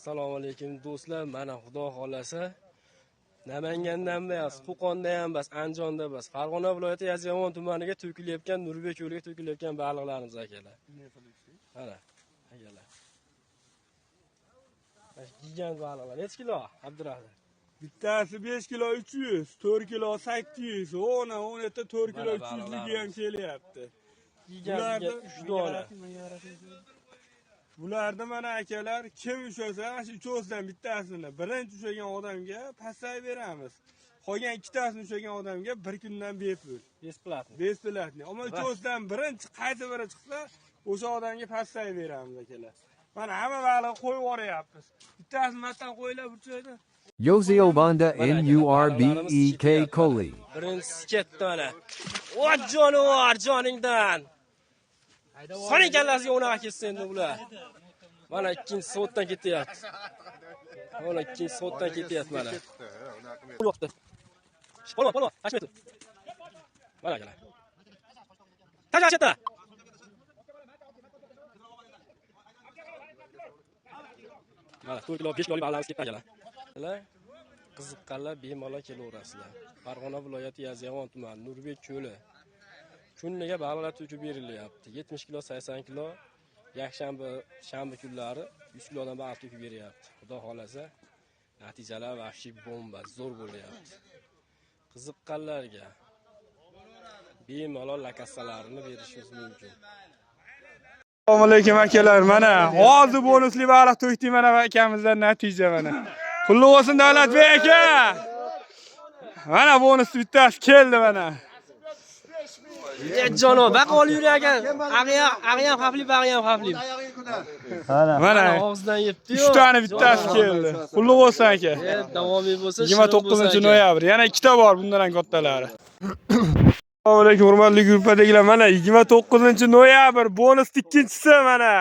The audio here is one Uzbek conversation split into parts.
Assalomu alaykum do'stlar. Mana Xudo xolasa Namangandan emas, Qo'qondan ham emas, Andijonda emas, Farg'ona viloyati Yozyovon tumaniga to'kilayotgan Nurbek yo'liga to'kilayotgan baliqlarimiz akalar. Mana, akalar. Mana gigant baliqlar. Necha kilo, Abdurahim? Bittasi 5 kilo 300, 4 kilo 800, 10 4 kilo 300 ligi ham kelyapti. Gigant 3 dona. Bularda mana akalar kim ushlasa, shu uchovsidan bittasini birinchi ushlagan odamga passay beramiz. Qolgan ikkitasini ushlagan odamga bir kundan bepul. Besplatni. Ammo uchovsidan birinchi qayta biri chiqsa, o'sha odamga passay beramiz akalar. Mana hamma baliq qo'yib yuboryapmiz. Bittasini matdan qo'ylar burchaydi. Yozyovonda Nurbek Koli. Birinchisi ketdi mana. O jonivor joningdan. Soning kallasiga unaqa ketsa endi bular. Mana ikkinchi soatdan ketyapti. Mana ikkinchi soatdan ketyapti mana. Yo'qdi. Polvon, tashmaydi. Mana akalar. Tashachda. Mana 4 kilo 5 kilo baliqlarimiz ketdi akalar. Qiziqqanlar bemalol kelaverasizlar. Farg'ona viloyati Yozyovon tumani Nurbek cho'li. Kuniga baliqlar to'kib berilyapti. 70 kilo, 80 kilo, yakshanba, shanba kunlari 100 kilodan baliq to'kib beryapti. Xudo xolasa, natijalar vahshiy bomba, zo'r bo'lyapti. Qiziqqanlarga bemalol lakassalarini berishingiz mumkin. Assalomu alaykum akalar. Mana hozir bonusli baliq to'kdik mana akamizdan natija mana. Qulluq olsin Davlatbek aka. Mana bonus bittasi keldi mana. Jono, baqa olib yuragan. Ag'iyam xavfli, bag'iyam xavfli. Mana og'zidan yebdi-yu. 3 tane bittasi keldi. Qulluq olsin aka. Davomiy bo'lsa, 29-noyabr. Yana ikkita bor bundan ham kattalari. Assalomu alaykum hurmatli gruppadagilar. Mana 29-noyabr bonus ikkinchisi mana.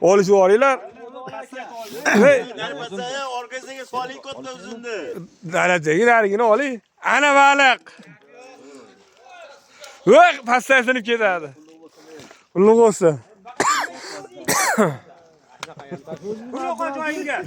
Olishib olinglar. Hey, orqasiga soling katta uzunni. Daladagi narigini oling. Ana baliq. Voy, pastdan sinib ketadi. Qulluq olsin. Bunaqa joyingga.